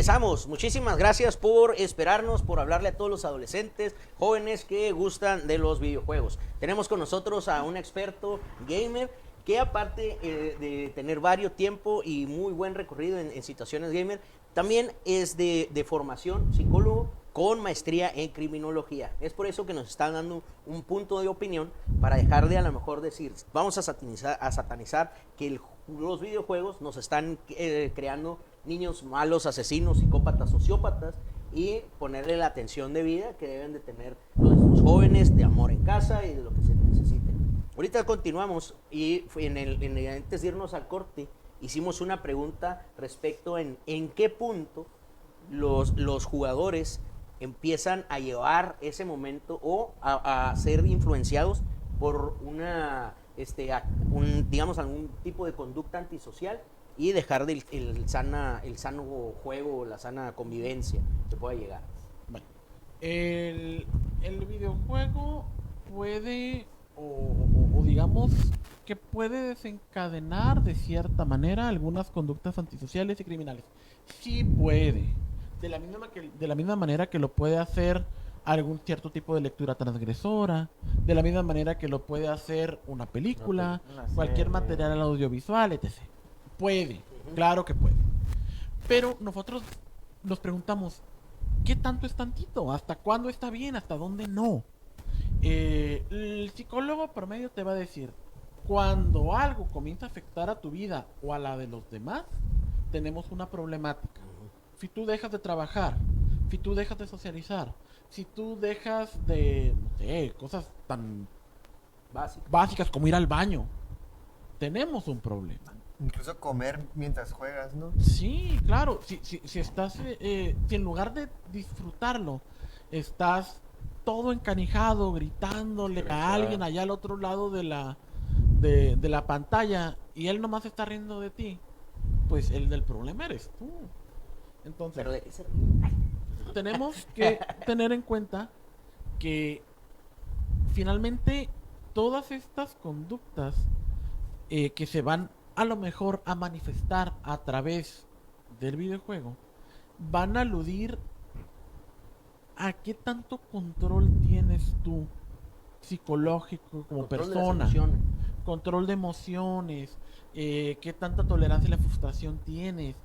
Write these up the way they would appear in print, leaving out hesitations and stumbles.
regresamos. Muchísimas gracias por esperarnos, por hablarle a todos los adolescentes, jóvenes que gustan de los videojuegos. Tenemos con nosotros a un experto gamer que aparte de tener varios tiempo y muy buen recorrido en situaciones gamer, también es de formación psicólogo con maestría en criminología. Es por eso que nos están dando un punto de opinión para dejar de a lo mejor decir, vamos a satanizar que los videojuegos nos están creando niños malos, asesinos, psicópatas, sociópatas, y ponerle la atención de vida que deben de tener los jóvenes, de amor en casa y de lo que se necesite. Ahorita continuamos y antes de irnos al corte hicimos una pregunta respecto en qué punto los jugadores empiezan a llevar ese momento o a ser influenciados por digamos algún tipo de conducta antisocial y dejar el sano juego, la sana convivencia que pueda llegar. Bueno, el videojuego puede, o digamos que puede desencadenar de cierta manera algunas conductas antisociales y criminales. Sí puede. De la misma manera que lo puede hacer algún cierto tipo de lectura transgresora, de la misma manera que lo puede hacer una película, cualquier material audiovisual, etc. Puede, claro que puede. Pero nosotros nos preguntamos, ¿qué tanto es tantito? ¿Hasta cuándo está bien? ¿Hasta dónde no? El psicólogo promedio te va a decir, cuando algo comienza a afectar a tu vida o a la de los demás, tenemos una problemática. Si tú dejas de trabajar, si tú dejas de socializar, si tú dejas de, no sé, cosas tan básicas como ir al baño, tenemos un problema. Incluso comer mientras juegas, ¿no? Sí, claro. Si estás, si en lugar de disfrutarlo, estás todo encanijado, gritándole a alguien allá al otro lado de la pantalla y él nomás está riendo de ti, pues el del problema eres tú. Entonces, pero de qué se tenemos que tener en cuenta que finalmente todas estas conductas que se van a lo mejor a manifestar a través del videojuego van a aludir a qué tanto control tienes tú psicológico como persona, control de emociones, qué tanta tolerancia a la frustración tienes,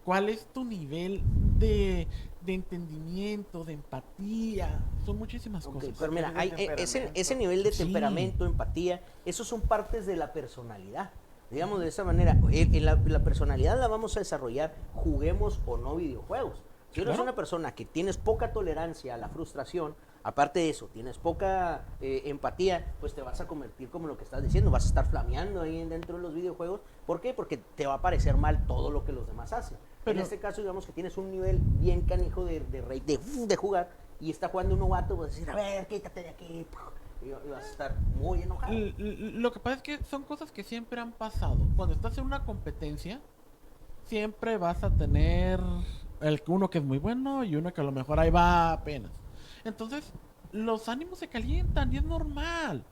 cuál es tu nivel de entendimiento, de empatía. Son muchísimas cosas. Pero mira, hay ese nivel de temperamento, empatía, esos son partes de la personalidad. Digamos de esa manera, la personalidad la vamos a desarrollar, juguemos o no videojuegos. Si eres una persona que tienes poca tolerancia a la frustración, aparte de eso, tienes poca empatía, pues te vas a convertir como lo que estás diciendo, vas a estar flameando ahí dentro de los videojuegos. ¿Por qué? Porque te va a parecer mal todo lo que los demás hacen. Pero en este caso, digamos que tienes un nivel bien canijo de jugar y está jugando un novato, vas a decir, a ver, quítate de aquí. Y vas a estar muy enojado. Lo que pasa es que son cosas que siempre han pasado. Cuando estás en una competencia, siempre vas a tener uno que es muy bueno y uno que a lo mejor ahí va apenas. Entonces, los ánimos se calientan y es normal.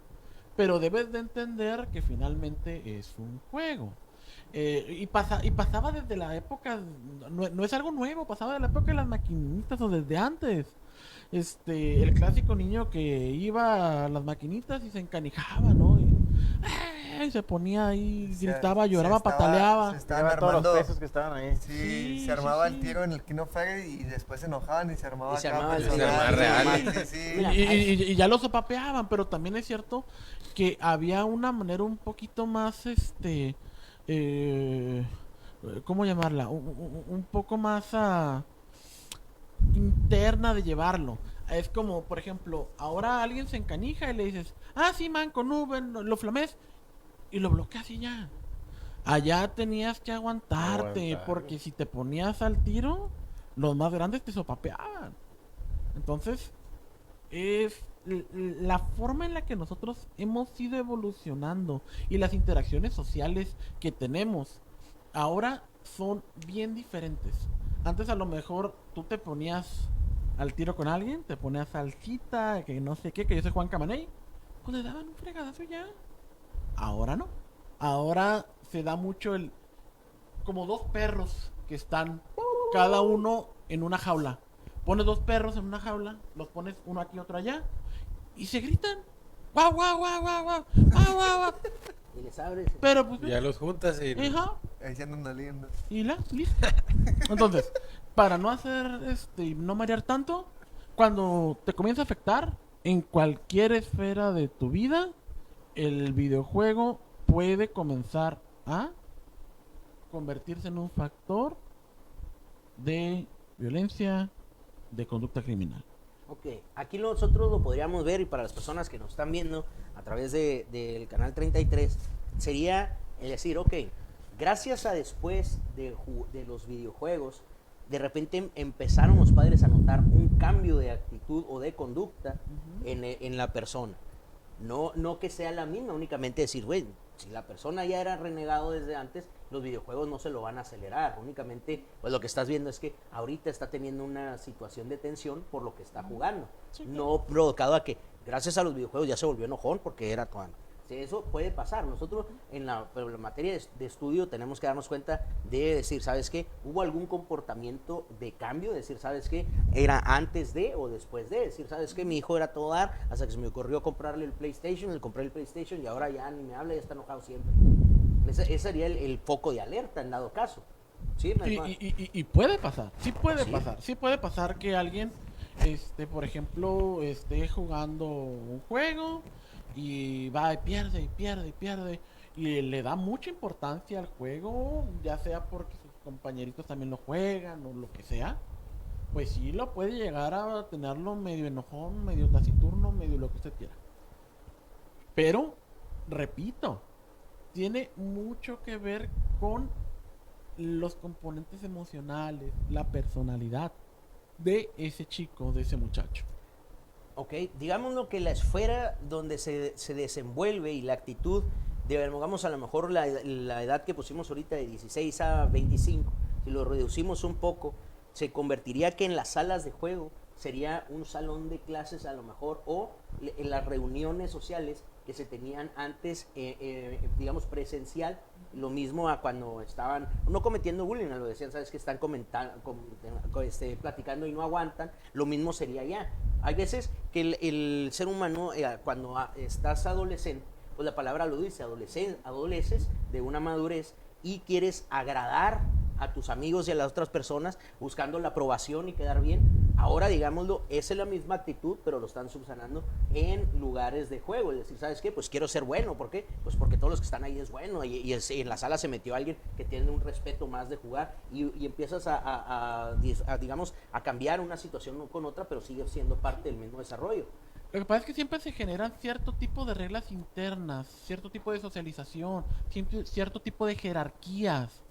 Pero debes de entender que finalmente es un juego. Y pasaba desde la época, no es algo nuevo, pasaba de la época de las maquinitas o desde antes. El clásico niño que iba a las maquinitas y se encanijaba, ¿no? Y se ponía ahí, gritaba, lloraba, pataleaba. Se estaban armando todos los pesos que estaban ahí. Sí, se armaba el tiro en el Kino Fire y después se enojaban y se armaba real. Y ya lo sopapeaban, pero también es cierto que había una manera un poquito más, ¿cómo llamarla? Un poco más interna de llevarlo. Es como, por ejemplo, ahora alguien se encanija y le dices, sí, man, con Uben, lo flames y lo bloqueas y ya. Allá tenías que aguantarte, porque si te ponías al tiro, los más grandes te sopapeaban. Entonces, es la forma en la que nosotros hemos ido evolucionando y las interacciones sociales que tenemos ahora son bien diferentes. Antes a lo mejor tú te ponías al tiro con alguien, te ponías salsita, que no sé qué, que yo soy Juan Camaney, pues le daban un fregadazo ya. Ahora no. Ahora se da mucho como dos perros que están cada uno en una jaula. Pones 2 perros en una jaula, los pones uno aquí, otro allá, y se gritan. ¡Guau, guau, guau, guau, guau! ¡Guau, guau, guau! Y les abres. Pero pues... Ya los juntas y... Ajá. Ahí se andan doliendo. Y listo. Entonces, para no hacer, no marear tanto, cuando te comienza a afectar en cualquier esfera de tu vida, el videojuego puede comenzar a convertirse en un factor de violencia, de conducta criminal. Ok, aquí nosotros lo podríamos ver, y para las personas que nos están viendo a través del canal 33, sería el decir, ok, gracias a después de los videojuegos, de repente empezaron los padres a notar un cambio de actitud o de conducta en la persona. No que sea la misma, únicamente decir, güey, si la persona ya era renegado desde antes, los videojuegos no se lo van a acelerar. Únicamente, pues lo que estás viendo es que ahorita está teniendo una situación de tensión por lo que está jugando. Sí, claro. No provocado a que, gracias a los videojuegos, ya se volvió enojón porque era todo. Sí, eso puede pasar. Nosotros en la materia de estudio tenemos que darnos cuenta de decir, ¿sabes qué? Hubo algún comportamiento de cambio, decir, ¿sabes qué? Era antes de o después de, decir, ¿sabes qué? Mi hijo era todo dar hasta que se me ocurrió comprarle el PlayStation, le compré el PlayStation y ahora ya ni me habla, ya está enojado siempre. Ese sería el foco de alerta en dado caso. ¿Sí? Y puede pasar, sí puede pasar. Sí puede pasar que alguien, por ejemplo, esté jugando un juego y va y pierde, y le da mucha importancia al juego, ya sea porque sus compañeritos también lo juegan o lo que sea, pues sí lo puede llegar a tenerlo medio enojón, medio taciturno, medio lo que usted quiera. Pero, repito, tiene mucho que ver con los componentes emocionales, la personalidad de ese chico, de ese muchacho. Ok, digámoslo que la esfera donde se desenvuelve y la actitud, digamos a lo mejor la edad que pusimos ahorita de 16 a 25, si lo reducimos un poco, se convertiría que en las salas de juego sería un salón de clases a lo mejor, o en las reuniones sociales que se tenían antes, digamos presencial, lo mismo a cuando estaban, no cometiendo bullying, lo decían, sabes que están platicando y no aguantan, lo mismo sería ya. Hay veces que el ser humano, cuando estás adolescente, pues la palabra lo dice, adoleces de una madurez y quieres agradar a tus amigos y a las otras personas buscando la aprobación y quedar bien. Ahora, digámoslo, esa es la misma actitud, pero lo están subsanando en lugares de juego. Es decir, ¿sabes qué? Pues quiero ser bueno. ¿Por qué? Pues porque todos los que están ahí es bueno. Y en la sala se metió alguien que tiene un respeto más de jugar. Y empiezas digamos, a cambiar una situación con otra, pero sigue siendo parte del mismo desarrollo. Lo que pasa es que siempre se generan cierto tipo de reglas internas, cierto tipo de socialización, cierto tipo de jerarquías.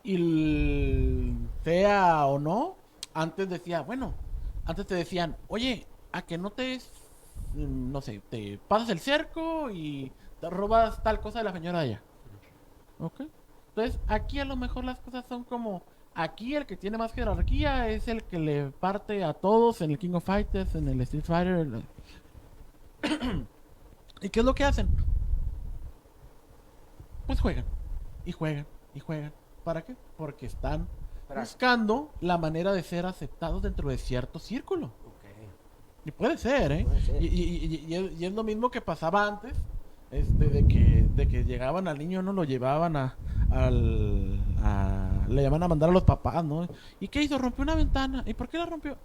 Y sea o no, antes te decían, oye, a que no te pasas el cerco y te robas tal cosa de la señora allá. ¿Ok? Entonces, aquí a lo mejor las cosas son como, aquí el que tiene más jerarquía es el que le parte a todos en el King of Fighters, en el Street Fighter. ¿Y qué es lo que hacen? Pues juegan. ¿Para qué? Porque están buscando la manera de ser aceptados dentro de cierto círculo. Okay. Y puede ser, ¿eh? Puede ser. Y es lo mismo que pasaba antes, de que llegaban al niño, no lo llevaban le llaman a mandar a los papás, ¿no? ¿Y qué hizo? Rompió una ventana. ¿Y por qué la rompió?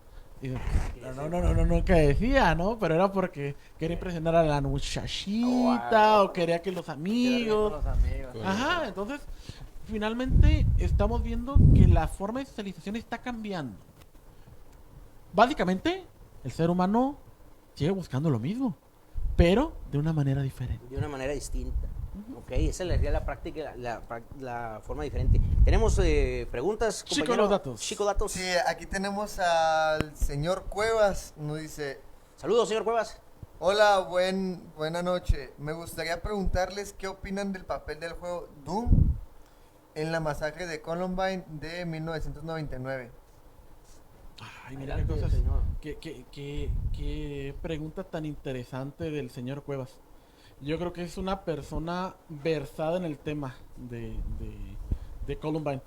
Y no, que decía, ¿no? Pero era porque quería impresionar a la muchachita, o quería que los amigos. Ajá, entonces finalmente estamos viendo que la forma de socialización está cambiando. Básicamente, el ser humano sigue buscando lo mismo, pero de una manera diferente. De una manera distinta. Ok, esa sería la práctica, la forma diferente. Tenemos preguntas, compañero. Chico Datos. Sí, aquí tenemos al señor Cuevas. Nos dice: saludos, señor Cuevas. hola, buena noche. Me gustaría preguntarles qué opinan del papel del juego Doom en la masacre de Columbine de 1999. Ay, mira qué cosas. Qué pregunta tan interesante del señor Cuevas. Yo creo que es una persona versada en el tema de Columbine.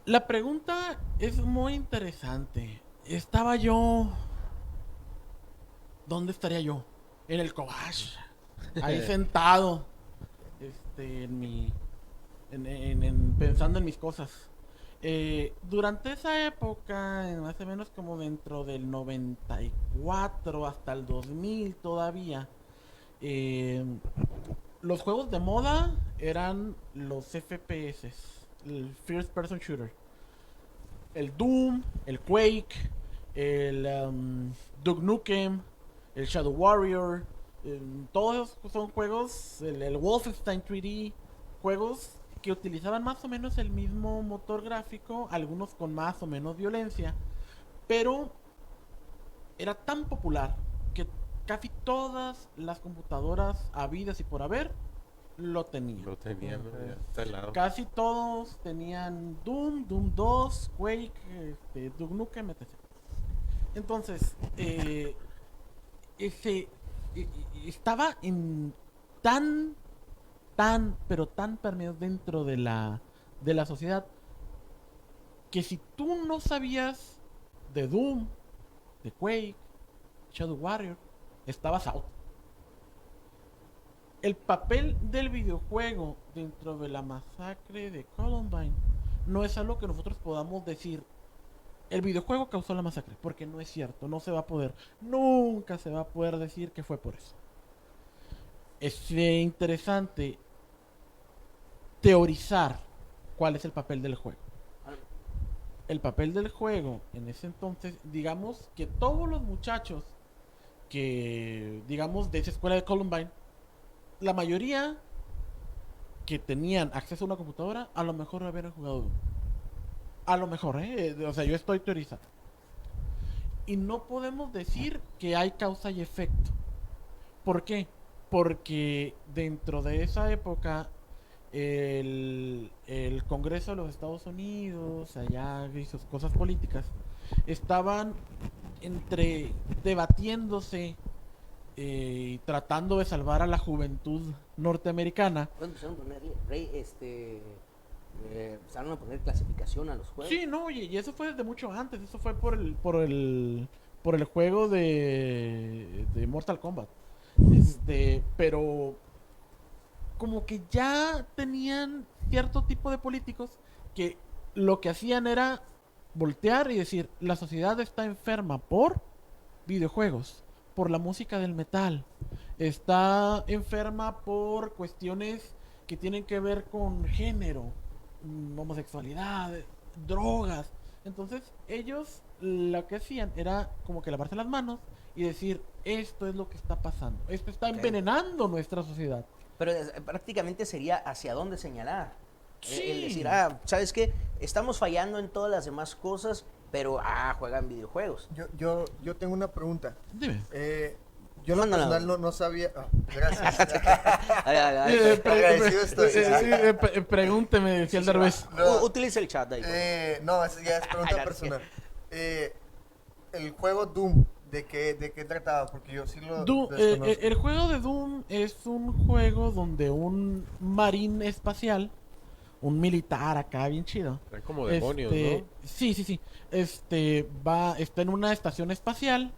La pregunta es muy interesante. Estaba yo... ¿Dónde estaría yo? En el Cobach. Ahí sentado. En mi... pensando en mis cosas. Durante esa época, más o menos como dentro del 94 hasta el 2000 todavía, los juegos de moda eran los FPS, el First Person Shooter. El Doom, el Quake, el Duke Nukem, el Shadow Warrior, todos esos son juegos, el Wolfenstein 3D, juegos que utilizaban más o menos el mismo motor gráfico, algunos con más o menos violencia, pero era tan popular que casi todas las computadoras habidas y por haber lo tenían. Lo tenían, ¿no? Ya está al lado. Casi todos tenían Doom, Doom 2, Quake, Duke Nukem, etc. Entonces, estaba en pero tan permeado dentro de la sociedad que si tú no sabías de Doom, de Quake, Shadow Warrior, estabas out. El papel del videojuego dentro de la masacre de Columbine no es algo que nosotros podamos decir el videojuego causó la masacre, porque no es cierto, no se va a poder, nunca se va a poder decir que fue por eso. Es interesante teorizar cuál es el papel del juego. El papel del juego en ese entonces, digamos que todos los muchachos que, digamos, de esa escuela de Columbine, la mayoría que tenían acceso a una computadora, a lo mejor habían jugado Doom. A lo mejor, o sea, yo estoy teorizando. Y no podemos decir que hay causa y efecto. ¿Por qué? Porque dentro de esa época el Congreso de los Estados Unidos, allá y sus cosas políticas, estaban debatiéndose tratando de salvar a la juventud norteamericana. ¿Cuándo empezaron a poner empezaron a poner clasificación a los juegos? Sí, no, y eso fue desde mucho antes. Eso fue por el juego de Mortal Kombat. Pero como que ya tenían cierto tipo de políticos que lo que hacían era voltear y decir, la sociedad está enferma por videojuegos, por la música del metal, está enferma por cuestiones que tienen que ver con género, homosexualidad, drogas. Entonces ellos lo que hacían era como que lavarse las manos y decir, esto es lo que está pasando, esto está envenenando nuestra sociedad. Pero prácticamente sería hacia dónde señalar. Sí. El decir, ¿sabes qué? Estamos fallando en todas las demás cosas, pero juegan videojuegos. Yo tengo una pregunta. Dime. Yo en lo Mándala. personal no sabía. Gracias. Agradecido estoy. Pregúnteme, decía el Derbez. Utiliza el chat ahí. No, ya es pregunta Gracias. personal. El juego Doom, ¿de qué trataba? Porque yo sí lo desconozco. El juego de Doom es un juego donde un marín espacial, un militar acá bien chido. Eran como demonios, ¿no? Sí. Está en una estación espacial.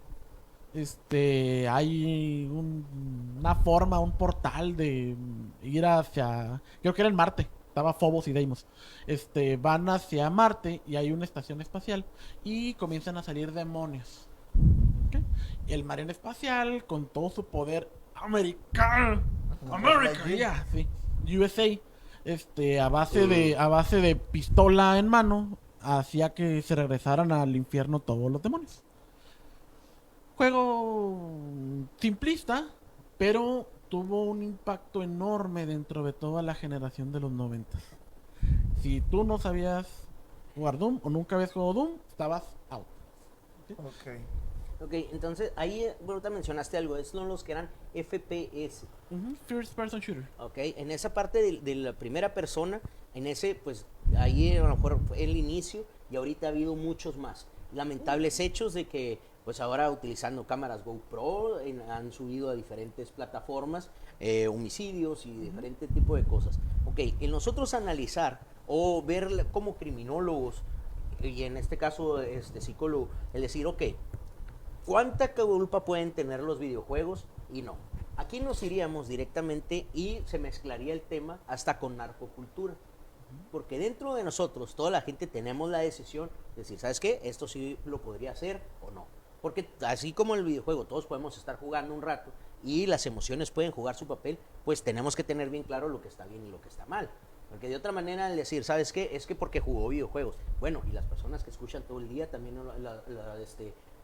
Hay una forma, un portal de ir hacia, creo que era en Marte, estaba Phobos y Deimos. Van hacia Marte y hay una estación espacial y comienzan a salir demonios. ¿Okay? El marino espacial con todo su poder americano, America, sí, USA, a base de pistola en mano, hacía que se regresaran al infierno todos los demonios. Juego simplista, pero tuvo un impacto enorme dentro de toda la generación de los 90. Si tú no sabías jugar Doom o nunca habías jugado Doom, estabas out. Ok. Ok, entonces ahí, bueno, te mencionaste algo, son los que eran FPS. First Person Shooter. Ok, en esa parte de la primera persona, en ese, pues ahí a lo mejor fue el inicio y ahorita ha habido muchos más. Lamentables hechos de que, pues ahora utilizando cámaras GoPro, han subido a diferentes plataformas, homicidios y diferente tipo de cosas. Ok, en nosotros analizar o ver como criminólogos, y en este caso psicólogo, el decir, ok, ¿cuánta culpa pueden tener los videojuegos y no? Aquí nos iríamos directamente y se mezclaría el tema hasta con narcocultura. Porque dentro de nosotros, toda la gente tenemos la decisión de decir, ¿sabes qué? Esto sí lo podría hacer o no. Porque así como el videojuego, todos podemos estar jugando un rato y las emociones pueden jugar su papel, pues tenemos que tener bien claro lo que está bien y lo que está mal. Porque de otra manera, el decir, ¿sabes qué? Es que porque jugó videojuegos. Bueno, y las personas que escuchan todo el día también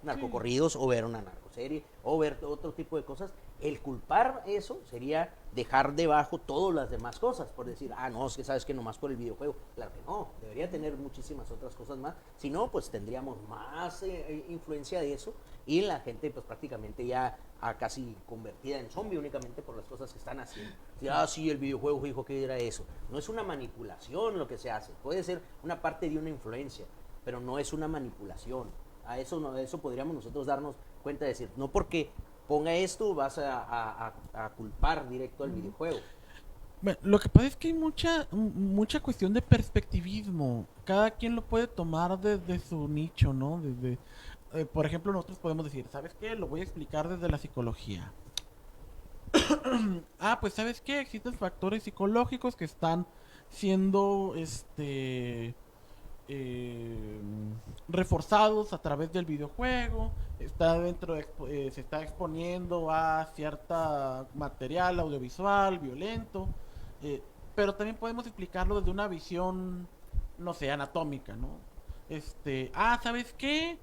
narcocorridos, o ver una narcoserie, o ver otro tipo de cosas, el culpar eso sería dejar debajo todas las demás cosas, por decir, no, es que sabes que nomás por el videojuego. Claro que no, debería tener muchísimas otras cosas más, si no, pues tendríamos más influencia de eso, y la gente pues prácticamente ya casi convertida en zombie únicamente por las cosas que están haciendo. Sí, el videojuego dijo que era eso. No es una manipulación lo que se hace, puede ser una parte de una influencia, pero no es una manipulación. A eso podríamos nosotros darnos cuenta de decir, no porque ponga esto vas a culpar directo al videojuego. Bueno, lo que pasa es que hay mucha cuestión de perspectivismo. Cada quien lo puede tomar desde su nicho, ¿no? Por ejemplo, nosotros podemos decir, ¿sabes qué? Lo voy a explicar desde la psicología. Pues ¿sabes qué? Existen factores psicológicos que están siendo reforzados a través del videojuego, se está exponiendo a cierta material audiovisual violento, pero también podemos explicarlo desde una visión, no sé, anatómica, ¿no? ¿Sabes qué?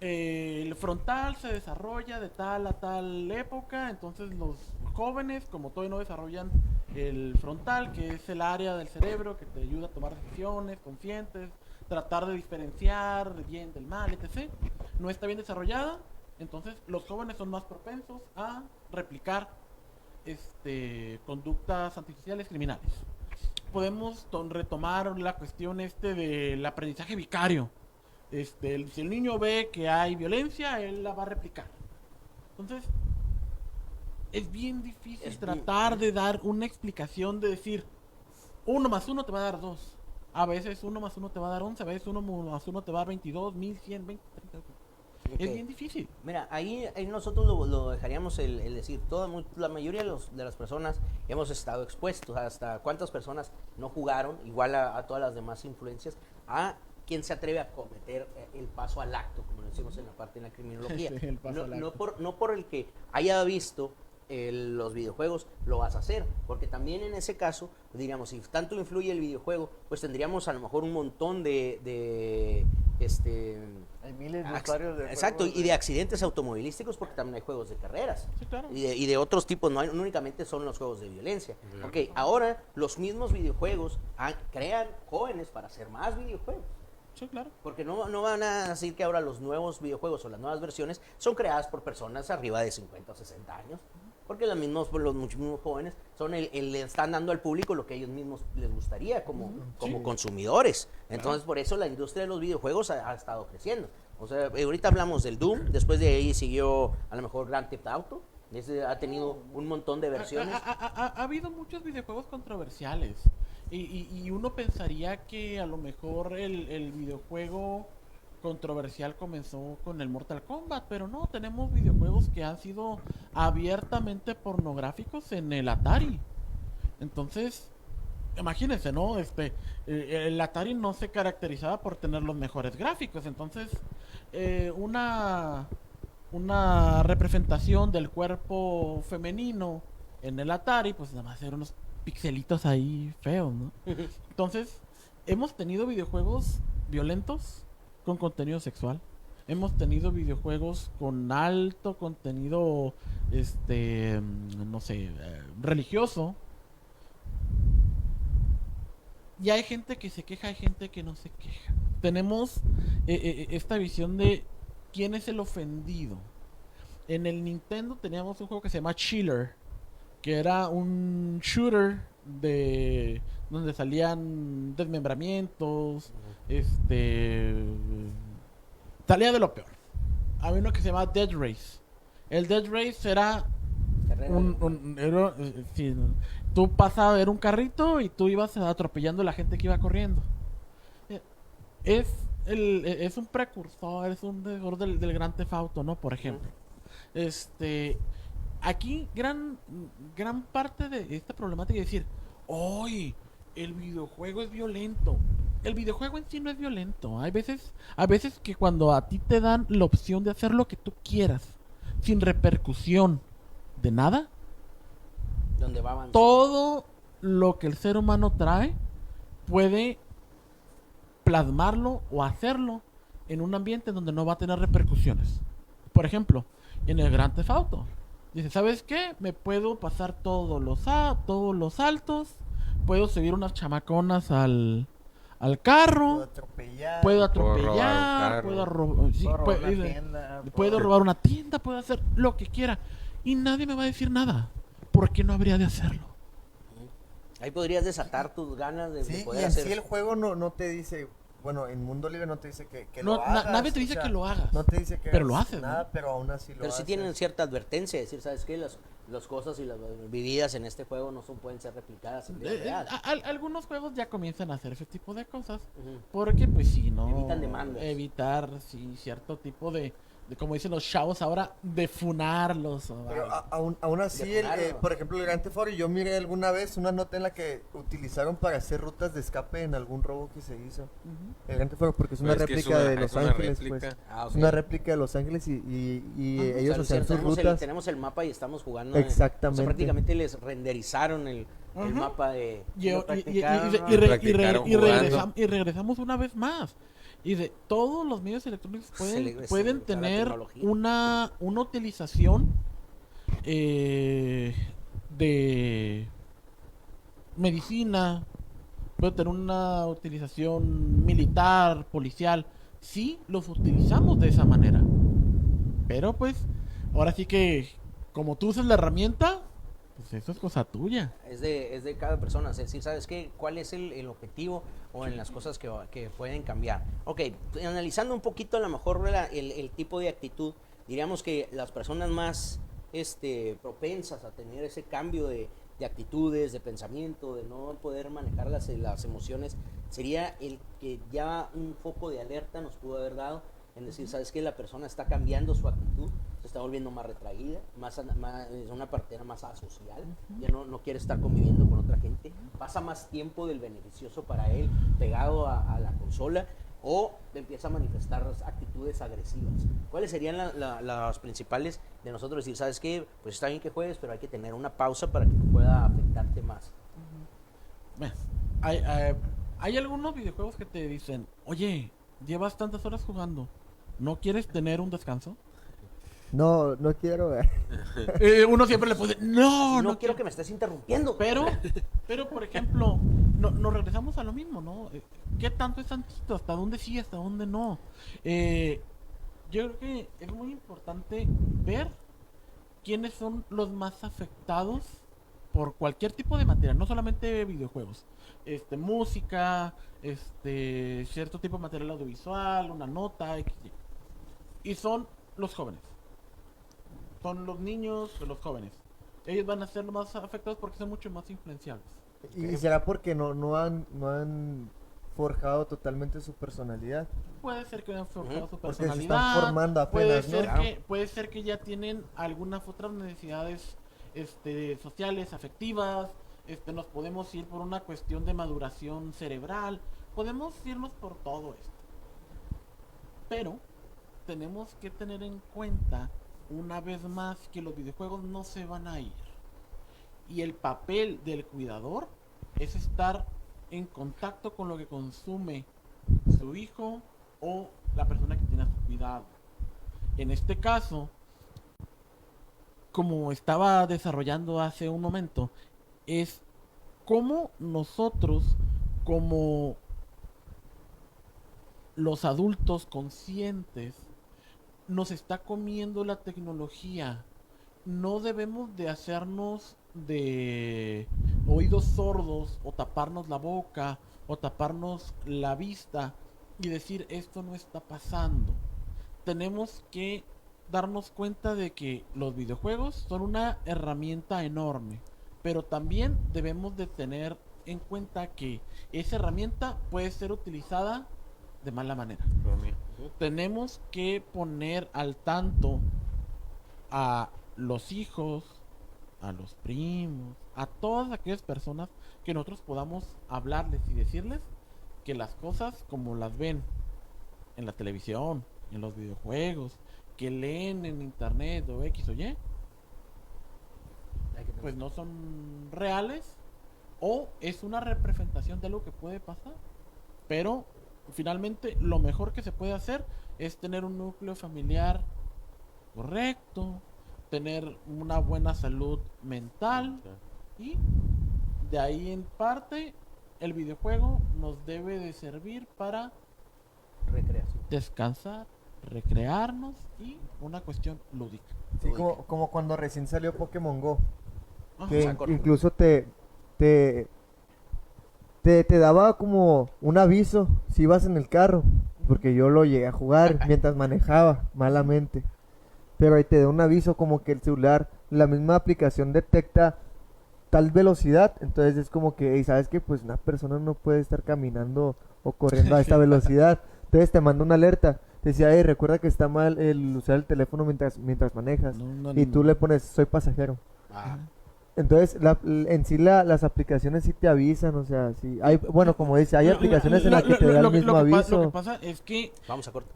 El frontal se desarrolla de tal a tal época, entonces los jóvenes, como todavía no desarrollan el frontal, que es el área del cerebro que te ayuda a tomar decisiones conscientes, tratar de diferenciar el bien del mal, etc., no está bien desarrollada, entonces los jóvenes son más propensos a replicar conductas antisociales criminales. Podemos retomar la cuestión del aprendizaje vicario. Si el niño ve que hay violencia, él la va a replicar. Entonces, es bien difícil de dar una explicación de decir 1 más 1 te va a dar 2. A veces 1 más 1 te va a dar 11, a veces 1 más 1 te va a dar 22, 1100, 20, 30. Okay. Es bien difícil. Mira, ahí nosotros lo dejaríamos el decir, la mayoría de las personas hemos estado expuestos hasta cuántas personas no jugaron, igual a todas las demás influencias, a quien se atreve a cometer el paso al acto, como lo decimos en la parte de la criminología. Sí, no por el que haya visto los videojuegos lo vas a hacer, porque también en ese caso, diríamos, si tanto influye el videojuego, pues tendríamos a lo mejor un montón de hay miles de usuarios de exacto, y de accidentes automovilísticos, porque también hay juegos de carreras, sí, claro, y de otros tipos, no únicamente son los juegos de violencia. Okay, ahora los mismos videojuegos crean jóvenes para hacer más videojuegos. Sí, claro. Porque no van a decir que ahora los nuevos videojuegos o las nuevas versiones son creadas por personas arriba de 50 o 60 años. Porque los mismos jóvenes le están dando al público lo que a ellos mismos les gustaría como consumidores. Entonces, por eso la industria de los videojuegos ha estado creciendo. O sea, ahorita hablamos del Doom, después de ahí siguió a lo mejor Grand Theft Auto. Ha tenido un montón de versiones. Ha habido muchos videojuegos controversiales. Y uno pensaría que a lo mejor el videojuego controversial comenzó con el Mortal Kombat, pero no, tenemos videojuegos que han sido abiertamente pornográficos en el Atari. Entonces, imagínense, ¿no? El Atari no se caracterizaba por tener los mejores gráficos, entonces una representación del cuerpo femenino en el Atari, pues nada más eran unos pixelitos ahí feos, ¿no? Entonces, hemos tenido videojuegos violentos con contenido sexual. Hemos tenido videojuegos con alto contenido, no sé, religioso. Y hay gente que se queja, hay gente que no se queja. Tenemos esta visión de quién es el ofendido. En el Nintendo teníamos un juego que se llama Chiller, que era un shooter donde salían desmembramientos, salía de lo peor. Había uno que se llamaba Dead Race. El Dead Race era Sí, no. Tú pasabas a ver un carrito y tú ibas atropellando a la gente que iba corriendo. Es es un precursor, es un deudor del Gran Theft Auto, ¿no? Por ejemplo. Aquí gran parte de esta problemática es decir, ¡oy! El videojuego es violento. El videojuego en sí no es violento. Hay veces que cuando a ti te dan la opción de hacer lo que tú quieras, sin repercusión de nada, donde va avanzando. todo lo que el ser humano trae puede plasmarlo o hacerlo en un ambiente donde no va a tener repercusiones. Por ejemplo, en el Grand Theft Auto. Dice, ¿sabes qué? Me puedo pasar todos los saltos, puedo subir unas chamaconas al carro, puedo atropellar, puedo robar una tienda, puedo hacer lo que quiera y nadie me va a decir nada. ¿Por qué no habría de hacerlo? Ahí podrías desatar tus ganas de poder y en hacer. Sí, el juego no te dice, bueno, en Mundo Libre no te dice que no, lo hagas. Nadie te dice que lo hagas. No te dice que pero lo haces, nada, ¿no? pero aún así lo Pero haces. sí tienen cierta advertencia, es decir, ¿sabes qué? Las cosas y las vividas en este juego no pueden ser replicadas en vida real. Algunos juegos ya comienzan a hacer ese tipo de cosas. Porque, pues sí, ¿no? Evitan demandas. Evitar, sí, cierto tipo de como dicen los chavos ahora, de funarlos. Pero aún así, por ejemplo, el Grand Theft Auto, yo miré alguna vez una nota en la que utilizaron para hacer rutas de escape en algún robo que se hizo. El Grand Theft Auto, porque es una réplica de Los Ángeles, pues. Okay. Es una réplica de Los Ángeles y ellos hacían sus rutas. Tenemos el mapa y estamos jugando. Exactamente. O sea, prácticamente les renderizaron el mapa de... Y regresamos una vez más. Y de todos los medios electrónicos pueden tener una utilización de medicina, puede tener una utilización militar, policial. Sí, los utilizamos de esa manera. Pero pues, ahora sí que, como tú usas la herramienta, pues eso es cosa tuya. Es de cada persona. Es decir, ¿sabes qué? ¿Cuál es el objetivo o en las cosas que pueden cambiar? Ok, analizando un poquito a lo mejor el tipo de actitud, diríamos que las personas más propensas a tener ese cambio de actitudes, de pensamiento, de no poder manejar las emociones, sería el que ya un foco de alerta nos pudo haber dado en decir, ¿sabes qué? La persona está cambiando su actitud, se está volviendo más retraída, es una partera más asocial, ya no quiere estar conviviendo con otra gente, pasa más tiempo del beneficioso para él pegado a la consola, o empieza a manifestar actitudes agresivas. ¿Cuáles serían las principales de nosotros decir, ¿sabes qué? Pues está bien que juegues, pero hay que tener una pausa para que pueda afectarte más? Hay algunos videojuegos que te dicen, oye, llevas tantas horas jugando, ¿no quieres tener un descanso? No quiero. Uno siempre le puede no quiero que me estés interrumpiendo. Pero por ejemplo, nos regresamos a lo mismo, ¿no? ¿Qué tanto es tantito? ¿Hasta dónde sí, hasta dónde no? Yo creo que es muy importante ver quiénes son los más afectados por cualquier tipo de material, no solamente videojuegos, música, cierto tipo de material audiovisual, una nota, y son los jóvenes. Son los niños de los jóvenes. Ellos van a ser los más afectados porque son mucho más influenciables. ¿Y será porque no han forjado totalmente su personalidad? Puede ser que hayan forjado su porque personalidad. se están formando apenas, puede ser que ya tienen algunas otras necesidades sociales, afectivas. Nos podemos ir por una cuestión de maduración cerebral. Podemos irnos por todo esto. Pero tenemos que tener en cuenta una vez más que los videojuegos no se van a ir. Y el papel del cuidador es estar en contacto con lo que consume su hijo o la persona que tiene a su cuidado. En este caso, como estaba desarrollando hace un momento, es cómo nosotros, como los adultos conscientes, nos está comiendo la tecnología. No debemos de hacernos de oídos sordos o taparnos la boca o taparnos la vista y decir esto no está pasando. Tenemos que darnos cuenta de que los videojuegos son una herramienta enorme, pero también debemos de tener en cuenta que esa herramienta puede ser utilizada de mala manera. Tenemos que poner al tanto a los hijos, a los primos, a todas aquellas personas que nosotros podamos hablarles y decirles que las cosas como las ven en la televisión, en los videojuegos, que leen en internet o X o Y, pues no son reales o es una representación de algo que puede pasar. Pero finalmente lo mejor que se puede hacer es tener un núcleo familiar correcto, tener una buena salud mental, y de ahí en parte el videojuego nos debe de servir para recreación, descansar, recrearnos y una cuestión lúdica. Sí, como cuando recién salió Pokémon Go, Ajá. que incluso te daba como un aviso si ibas en el carro, porque yo lo llegué a jugar mientras manejaba malamente, pero ahí te da un aviso como que el celular, la misma aplicación detecta tal velocidad, entonces es como que, ¿sabes qué? Pues una persona no puede estar caminando o corriendo a esta velocidad, entonces te manda una alerta, te decía, recuerda que está mal el usar el teléfono mientras manejas, y tú le pones, soy pasajero. Entonces, en sí las aplicaciones sí te avisan, o sea, sí, hay, bueno, como dice, hay aplicaciones en las que te da el mismo aviso. Lo que pasa es que... Vamos a cortar.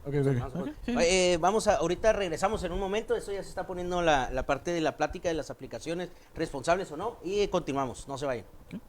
Okay. Ahorita regresamos en un momento, eso ya se está poniendo la parte de la plática de las aplicaciones, responsables o no, y continuamos, no se vayan. Okay.